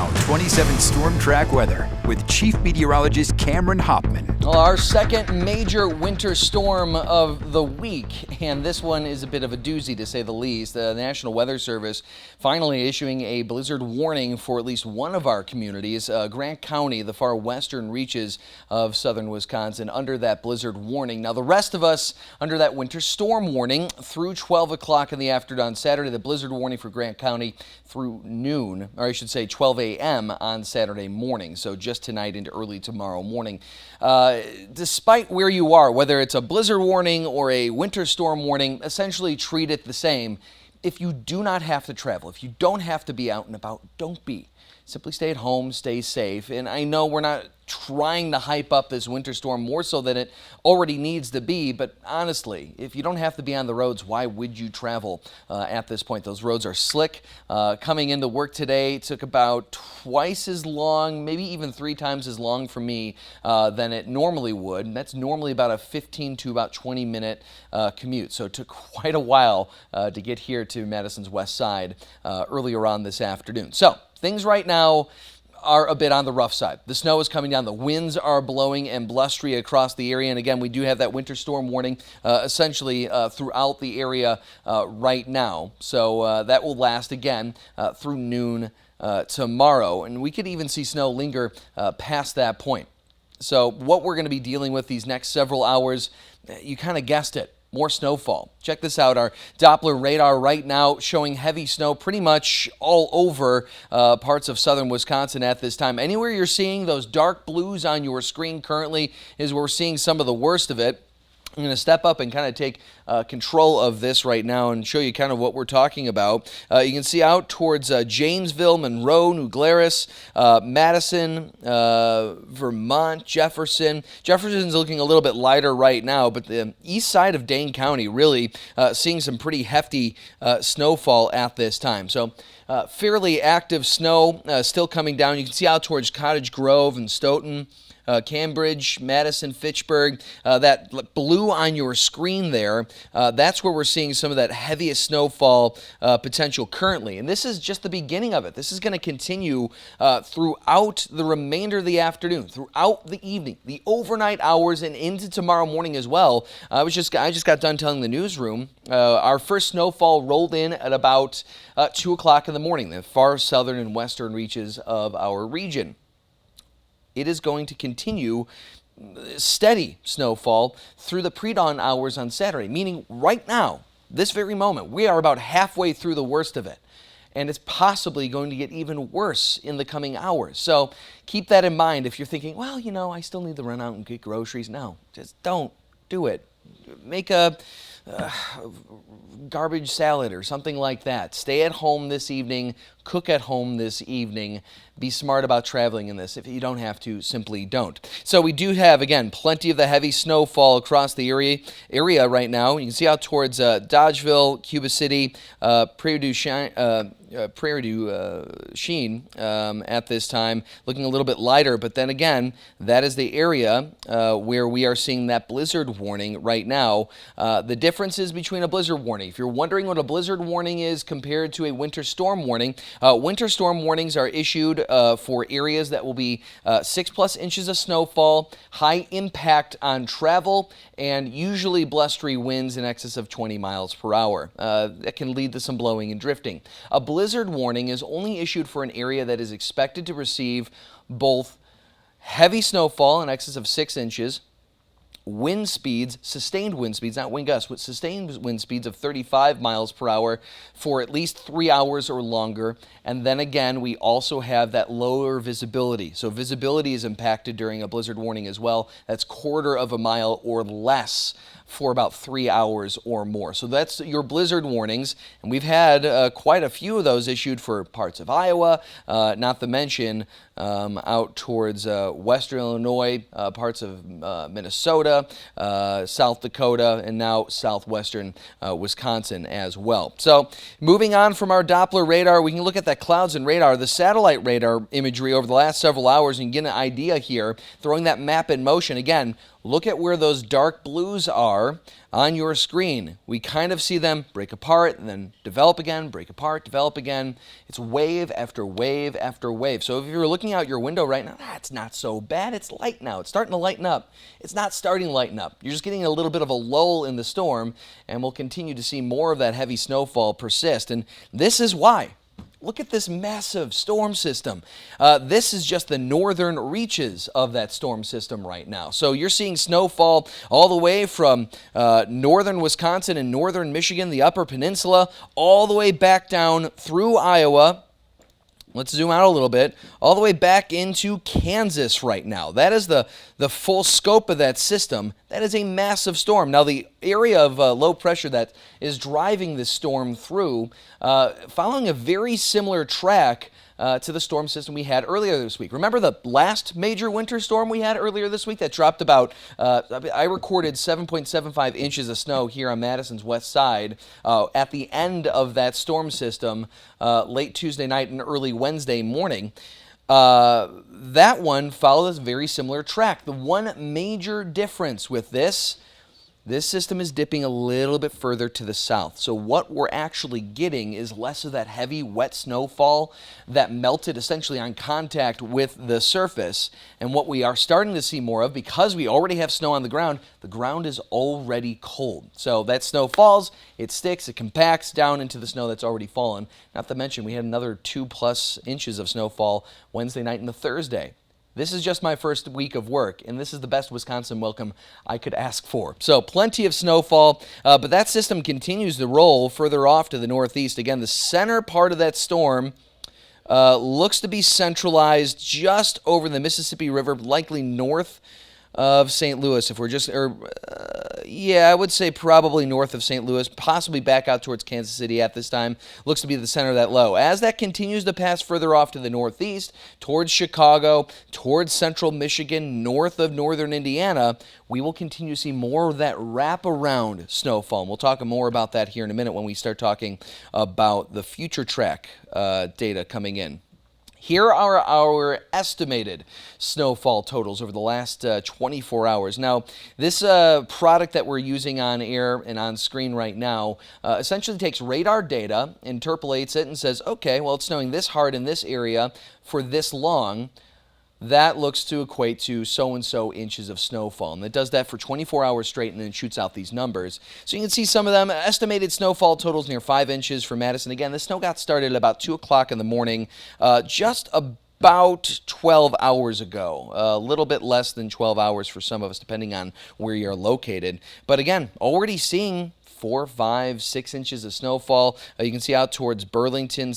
now, 27 storm track weather with Chief Meteorologist Cameron Hopman. Well, our second major winter storm of the week, and this one is a bit of a doozy to say the least. The National Weather Service finally issuing a blizzard warning for at least one of our communities, Grant County, the far western reaches of southern Wisconsin, under that blizzard warning. Now, the rest of us under that winter storm warning through 12 o'clock in the afternoon on Saturday, the blizzard warning for Grant County through noon, or I should say 12 a.m. on Saturday morning, so just tonight into early tomorrow morning. Despite where you are, whether it's a blizzard warning or a winter storm warning, essentially treat it the same. If you do not have to travel, if you don't have to be out and about, don't be. Simply stay at home, stay safe. And I know we're not trying to hype up this winter storm more so than it already needs to be, but honestly, if you don't have to be on the roads, why would you travel at this point? Those roads are slick. Coming into work today took about twice as long, maybe even 3 times as long for me than it normally would. And that's normally about a 15 to about 20 minute commute. So it took quite a while to get here to Madison's west side earlier on this afternoon. So things right now are a bit on the rough side. The snow is coming down. The winds are blowing and blustery across the area. And again, we do have that winter storm warning essentially throughout the area right now. So that will last again through noon tomorrow. And we could even see snow linger past that point. So what we're going to be dealing with these next several hours, you kind of guessed it. More snowfall. Check this out. Our Doppler radar right now showing heavy snow pretty much all over parts of southern Wisconsin at this time. Anywhere you're seeing those dark blues on your screen currently is where we're seeing some of the worst of it. I'm going to step up and kind of take control of this right now and show you kind of what we're talking about. You can see out towards Janesville, Monroe, New Glarus, Madison, Vermont, Jefferson. Jefferson's looking a little bit lighter right now, but the east side of Dane County really seeing some pretty hefty snowfall at this time. So fairly active snow still coming down. You can see out towards Cottage Grove and Stoughton. Cambridge, Madison, Fitchburg, that blue on your screen there, that's where we're seeing some of that heaviest snowfall potential currently. And this is just the beginning of it. This is going to continue throughout the remainder of the afternoon, throughout the evening, the overnight hours, and into tomorrow morning as well. I just got done telling the newsroom our first snowfall rolled in at about 2 o'clock in the morning, the far southern and western reaches of our region. It is going to continue steady snowfall through the pre-dawn hours on Saturday, meaning right now, this very moment, we are about halfway through the worst of it. And it's possibly going to get even worse in the coming hours. So keep that in mind if you're thinking, well, you know, I still need to run out and get groceries. No, just don't do it. Make a garbage salad or something like that. Stay at home this evening. Cook at home this evening. Be smart about traveling in this. If you don't have to, simply don't. So we do have, again, plenty of the heavy snowfall across the area right now. You can see out towards Dodgeville, Cuba City, Prairie du Chien at this time, looking a little bit lighter. But then again, that is the area where we are seeing that blizzard warning right now. The differences between a blizzard warning, if you're wondering what a blizzard warning is compared to a winter storm warning, winter storm warnings are issued for areas that will be 6+ inches of snowfall, high impact on travel, and usually blustery winds in excess of 20 miles per hour. That can lead to some blowing and drifting. A blizzard warning is only issued for an area that is expected to receive both heavy snowfall in excess of 6 inches, wind speeds, sustained wind speeds, not wind gusts, but sustained wind speeds of 35 miles per hour for at least 3 hours or longer. And then again, we also have that lower visibility. So visibility is impacted during a blizzard warning as well. That's 1/4 of a mile or less for about 3 hours or more. So that's your blizzard warnings. And we've had quite a few of those issued for parts of Iowa, not to mention out towards western Illinois, parts of Minnesota, South Dakota, and now southwestern Wisconsin as well. So moving on from our Doppler radar, we can look at that clouds and radar, the satellite radar imagery over the last several hours and get an idea here, throwing that map in motion. Again, look at where those dark blues are on your screen. We kind of see them break apart and then develop again, break apart, develop again. It's wave after wave after wave. So if you're looking out your window right now, it's not so bad. It's light now. It's starting to lighten up. It's not starting to lighten up. You're just getting a little bit of a lull in the storm, and we'll continue to see more of that heavy snowfall persist. And this is why. Look at this massive storm system. This is just the northern reaches of that storm system right now. So you're seeing snowfall all the way from northern Wisconsin and northern Michigan, the Upper Peninsula, all the way back down through Iowa. Let's zoom out a little bit, all the way back into Kansas right now. That is the full scope of that system. That is a massive storm. Now, the area of low pressure that is driving this storm through, following a very similar track to the storm system we had earlier this week. Remember the last major winter storm we had earlier this week that dropped about, I recorded 7.75 inches of snow here on Madison's west side at the end of that storm system late Tuesday night and early Wednesday morning. That one followed a very similar track. The one major difference with this system is dipping a little bit further to the south. So what we're actually getting is less of that heavy, wet snowfall that melted essentially on contact with the surface. And what we are starting to see more of, because we already have snow on the ground is already cold. So that snow falls, it sticks, it compacts down into the snow that's already fallen. Not to mention, we had another 2+ inches of snowfall Wednesday night and the Thursday. This is just my first week of work, and this is the best Wisconsin welcome I could ask for. So plenty of snowfall, but that system continues to roll further off to the northeast. Again, the center part of that storm looks to be centralized just over the Mississippi River, likely north of St. Louis, if we're just, I would say probably north of St. Louis, possibly back out towards Kansas City at this time. Looks to be the center of that low. As that continues to pass further off to the northeast, towards Chicago, towards central Michigan, north of northern Indiana, we will continue to see more of that wraparound snowfall. And we'll talk more about that here in a minute when we start talking about the future track data coming in. Here are our estimated snowfall totals over the last 24 hours. Now, this product that we're using on air and on screen right now essentially takes radar data, interpolates it, and says, okay, well, it's snowing this hard in this area for this long. That looks to equate to so-and-so inches of snowfall. And it does that for 24 hours straight and then shoots out these numbers. So you can see some of them. Estimated snowfall totals near 5 inches for Madison. Again, the snow got started at about 2 o'clock in the morning, just about 12 hours ago. A little bit less than 12 hours for some of us, depending on where you're located. But again, already seeing 4, 5, 6 inches of snowfall. You can see out towards Burlington,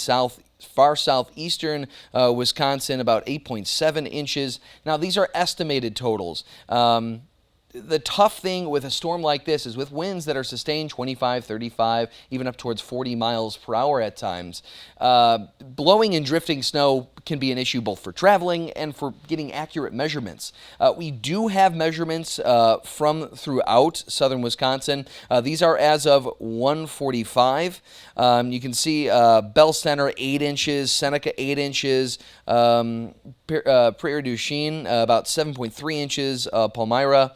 far southeastern Wisconsin, about 8.7 inches. Now, these are estimated totals. The tough thing with a storm like this is with winds that are sustained 25, 35, even up towards 40 miles per hour at times, blowing and drifting snow can be an issue both for traveling and for getting accurate measurements. We do have measurements from throughout southern Wisconsin. These are as of 1:45. You can see Bell Center 8 inches, Seneca 8 inches, Prairie du Chien about 7.3 inches, Palmyra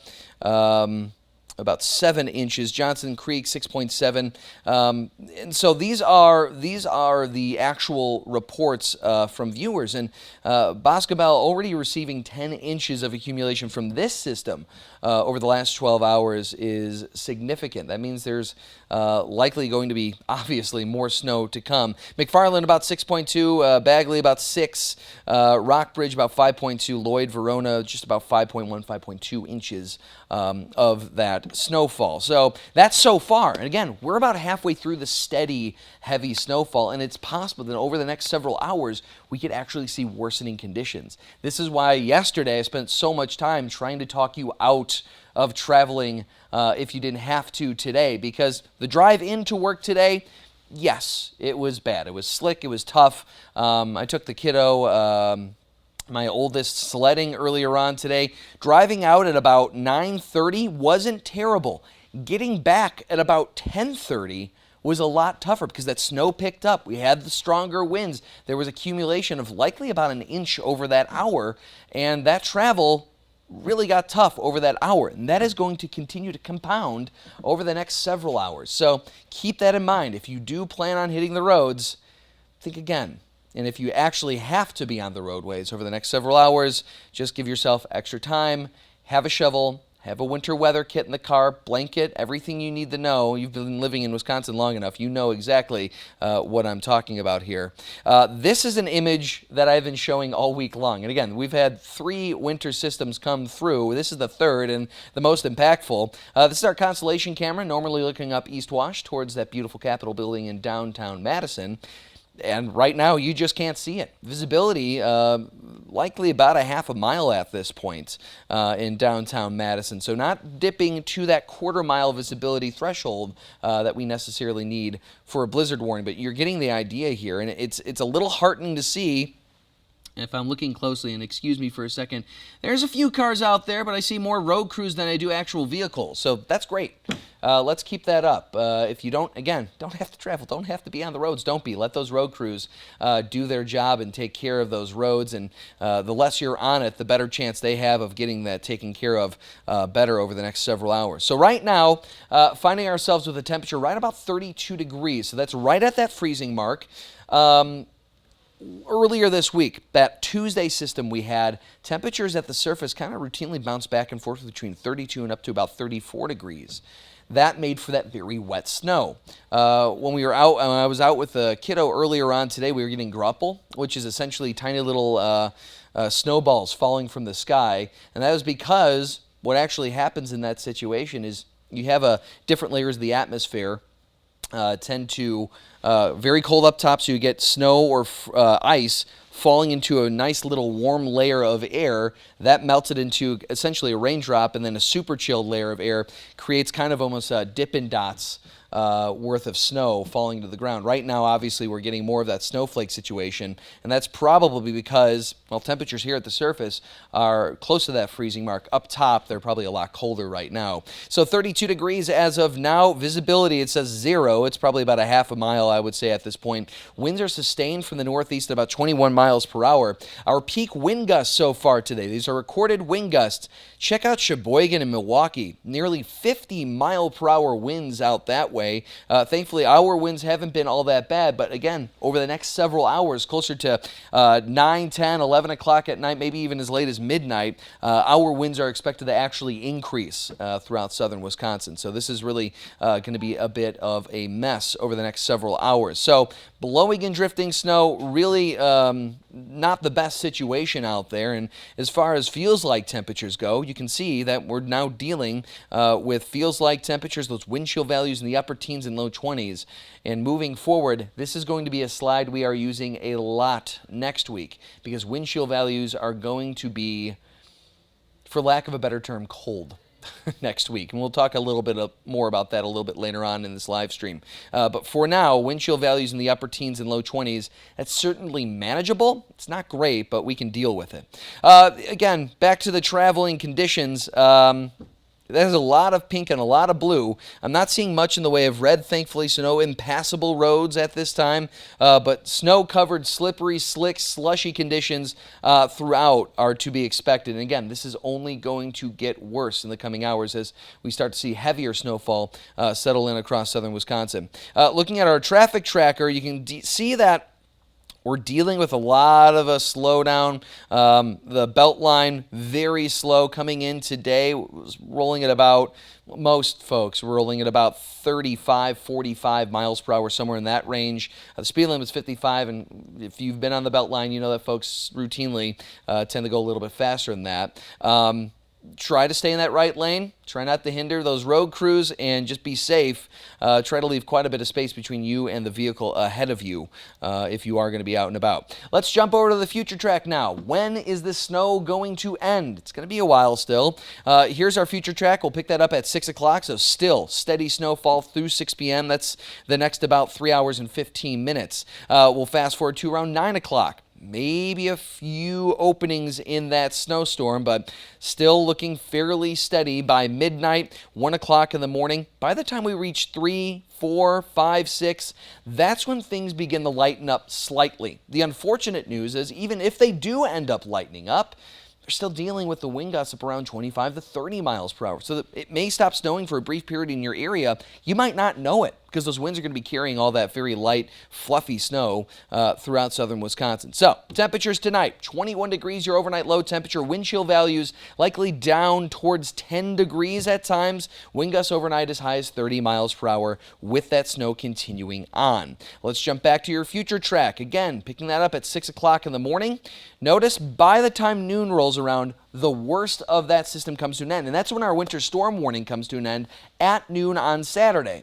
about 7 inches, Johnson Creek 6.7, and so these are the actual reports from viewers. And Boscobel already receiving 10 inches of accumulation from this system over the last 12 hours is significant. That means there's likely going to be obviously more snow to come. McFarland about 6.2, Bagley about 6, Rockbridge about 5.2, Lloyd, Verona just about 5.1, 5.2 inches of that snowfall. So that's so far. And again, we're about halfway through the steady, heavy snowfall, and it's possible that over the next several hours, we could actually see worsening conditions. This is why yesterday I spent so much time trying to talk you out of traveling if you didn't have to today, because the drive into work today, yes, it was bad. It was slick. It was tough. I took the kiddo, my oldest, sledding earlier on today. Driving out at about 9:30 wasn't terrible. Getting back at about 10:30 was a lot tougher because that snow picked up. We had the stronger winds. There was accumulation of likely about an inch over that hour, and that travel really got tough over that hour, and that is going to continue to compound over the next several hours. So keep that in mind. If you do plan on hitting the roads, think again. And if you actually have to be on the roadways over the next several hours, just give yourself extra time, have a shovel, have a winter weather kit in the car, blanket, everything you need to know. You've been living in Wisconsin long enough. You know exactly what I'm talking about here. This is an image that I've been showing all week long. And again, we've had 3 winter systems come through. This is the third and the most impactful. This is our constellation camera, normally looking up East Wash towards that beautiful Capitol building in downtown Madison. And right now, you just can't see it. Visibility, likely about a half a mile at this point in downtown Madison. So not dipping to that quarter-mile visibility threshold that we necessarily need for a blizzard warning. But you're getting the idea here, and it's a little heartening to see. If I'm looking closely, and excuse me for a second, there's a few cars out there, but I see more road crews than I do actual vehicles. So that's great. Let's keep that up. If you don't have to travel, don't have to be on the roads, don't be. Let those road crews do their job and take care of those roads. And the less you're on it, the better chance they have of getting that taken care of better over the next several hours. So right now, finding ourselves with a temperature right about 32 degrees. So that's right at that freezing mark. Earlier this week, that Tuesday system we had, temperatures at the surface kind of routinely bounced back and forth between 32 and up to about 34 degrees. That made for that very wet snow. When we were out, I was out with a kiddo earlier on today, we were getting grapple, which is essentially tiny little snowballs falling from the sky. And that was because what actually happens in that situation is you have different layers of the atmosphere tend to very cold up top, so you get snow or ice falling into a nice little warm layer of air that melts it into essentially a raindrop, and then a super chilled layer of air creates kind of almost Dippin' Dots worth of snow falling to the ground. Right now, obviously, we're getting more of that snowflake situation, and that's probably because, well, temperatures here at the surface are close to that freezing mark. Up top, they're probably a lot colder right now. So 32 degrees as of now. Visibility, it says 0. It's probably about a half a mile, I would say, at this point. Winds are sustained from the northeast at about 21 miles per hour. Our peak wind gusts so far today, these are recorded wind gusts. Check out Sheboygan and Milwaukee. Nearly 50 mile per hour winds out that way. Thankfully, our winds haven't been all that bad, but again, over the next several hours, closer to 9, 10, 11 o'clock at night, maybe even as late as midnight, our winds are expected to actually increase throughout southern Wisconsin. So this is really going to be a bit of a mess over the next several hours. So blowing and drifting snow, really not the best situation out there. And as far as feels like temperatures go, you can see that we're now dealing with feels like temperatures, those wind chill values in the upper teens and low 20s. And moving forward, this is going to be a slide we are using a lot next week, because wind chill values are going to be, for lack of a better term, cold next week. And we'll talk a little bit more about that a little bit later on in this live stream. But for now, wind chill values in the upper teens and low 20s, that's certainly manageable. It's not great, but we can deal with it. Again, back to the traveling conditions. There's a lot of pink and a lot of blue. I'm not seeing much in the way of red, thankfully, so no impassable roads at this time. But snow-covered, slippery, slick, slushy conditions throughout are to be expected. And again, this is only going to get worse in the coming hours as we start to see heavier snowfall settle in across southern Wisconsin. Looking at our traffic tracker, you can see that we're dealing with a lot of a slowdown. The belt line, very slow coming in today. Was rolling at about, most folks were rolling at about 35, 45 miles per hour, somewhere in that range. The speed limit is 55, and if you've been on the belt line, you know that folks routinely tend to go a little bit faster than that. Try to stay in that right lane. Try not to hinder those road crews, and just be safe. Try to leave quite a bit of space between you and the vehicle ahead of you if you are going to be out and about. Let's jump over to the future track now. When is the snow going to end? It's going to be a while still. Here's our future track. We'll pick that up at 6 o'clock, so still steady snowfall through 6 p.m. That's the next about 3 hours and 15 minutes. We'll fast forward to around 9 o'clock. Maybe a few openings in that snowstorm, but still looking fairly steady by midnight, 1 o'clock in the morning. By the time we reach 3, 4, 5, 6, that's when things begin to lighten up slightly. The unfortunate news is, even if they do end up lightening up, they're still dealing with the wind gusts up around 25 to 30 miles per hour. So it may stop snowing for a brief period in your area. You might not know it because those winds are going to be carrying all that very light, fluffy snow throughout southern Wisconsin. So temperatures tonight, 21 degrees, your overnight low temperature. Wind chill values likely down towards 10 degrees at times. Wind gusts overnight as high as 30 miles per hour with that snow continuing on. Let's jump back to your future track. Again, picking that up at 6 o'clock in the morning. Notice by the time noon rolls around, the worst of that system comes to an end. And that's when our winter storm warning comes to an end at noon on Saturday.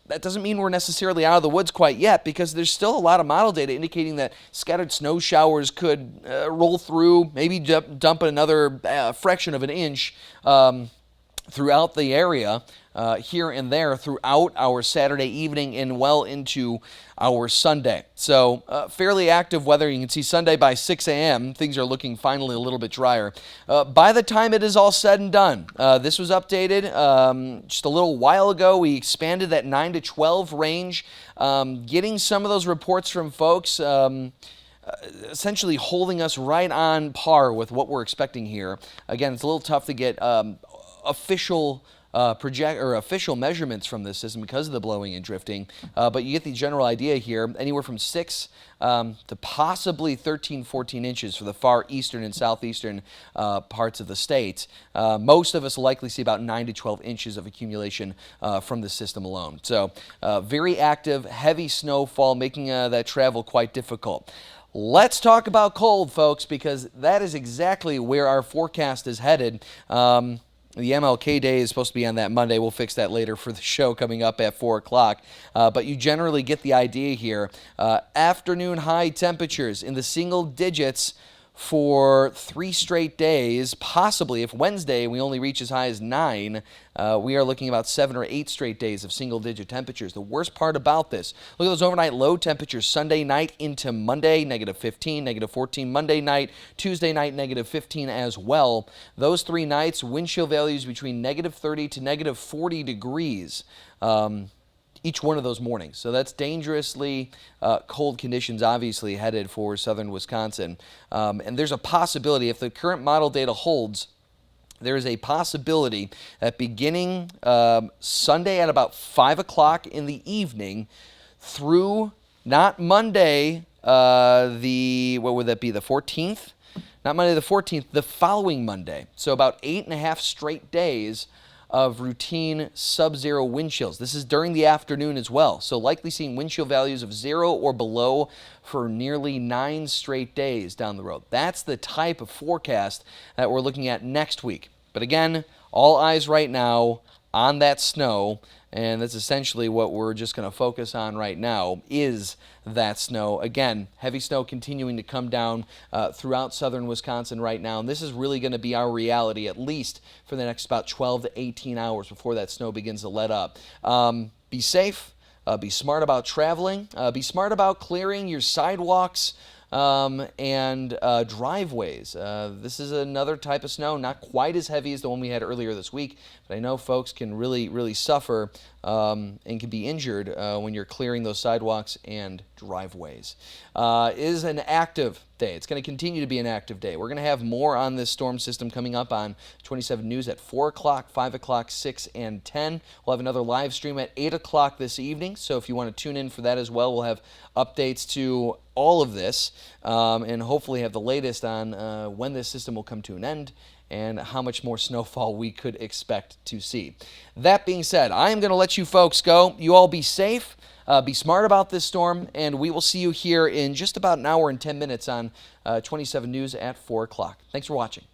That doesn't mean we're necessarily out of the woods quite yet, because there's still a lot of model data indicating that scattered snow showers could roll through, maybe dump another fraction of an inch throughout the area here and there throughout our Saturday evening and well into our Sunday. So fairly active weather. You can see Sunday by 6 a.m. things are looking finally a little bit drier. By the time it is all said and done, this was updated just a little while ago. We expanded that 9 to 12 range, getting some of those reports from folks essentially holding us right on par with what we're expecting here. Again, it's a little tough to get official official measurements from this system because of the blowing and drifting, but you get the general idea here. Anywhere from 6 to possibly 13, 14 inches for the far eastern and southeastern parts of the state. Most of us will likely see about 9 to 12 inches of accumulation from the system alone. So very active, heavy snowfall, making that travel quite difficult. Let's talk about cold, folks, because that is exactly where our forecast is headed. The MLK Day is supposed to be on that Monday. We'll fix that later for the show coming up at 4 o'clock. But you generally get the idea here. Afternoon high temperatures in the single digits for 3 straight days. Possibly, if Wednesday we only reach as high as 9, we are looking about 7 or 8 straight days of single-digit temperatures. The worst part about this, look at those overnight low temperatures Sunday night into Monday, -15, -14 Monday night, Tuesday night, -15 as well. Those 3 nights, wind chill values between -30 to -40 degrees. Each one of those mornings. So that's dangerously cold conditions obviously headed for southern Wisconsin. And there's a possibility, if the current model data holds, there is a possibility that beginning Sunday at about 5 o'clock in the evening through not Monday, what would that be, the 14th? Not Monday the 14th, the following Monday. So about 8.5 straight days of routine sub-zero wind chills. This is during the afternoon as well, so likely seeing wind chill values of 0 or below for nearly 9 straight days down the road. That's the type of forecast that we're looking at next week. But again, all eyes right now on that snow, and that's essentially what we're just going to focus on right now, is that snow. Again, heavy snow continuing to come down throughout southern Wisconsin right now, and this is really going to be our reality, at least for the next about 12 to 18 hours before that snow begins to let up. Be safe, be smart about traveling, be smart about clearing your sidewalks and driveways. This is another type of snow, not quite as heavy as the one we had earlier this week, but I know folks can really suffer and can be injured when you're clearing those sidewalks and driveways. It is an active day. It's going to continue to be an active day. We're going to have more on this storm system coming up on 27 News at 4 o'clock, 5 o'clock, 6, and 10. We'll have another live stream at 8 o'clock this evening, so if you want to tune in for that as well, we'll have updates to all of this and hopefully have the latest on when this system will come to an end and how much more snowfall we could expect to see. That being said, I am going to let you folks go. You all be safe. Be smart about this storm, and we will see you here in just about an hour and 10 minutes on 27 News at 4 o'clock. Thanks for watching.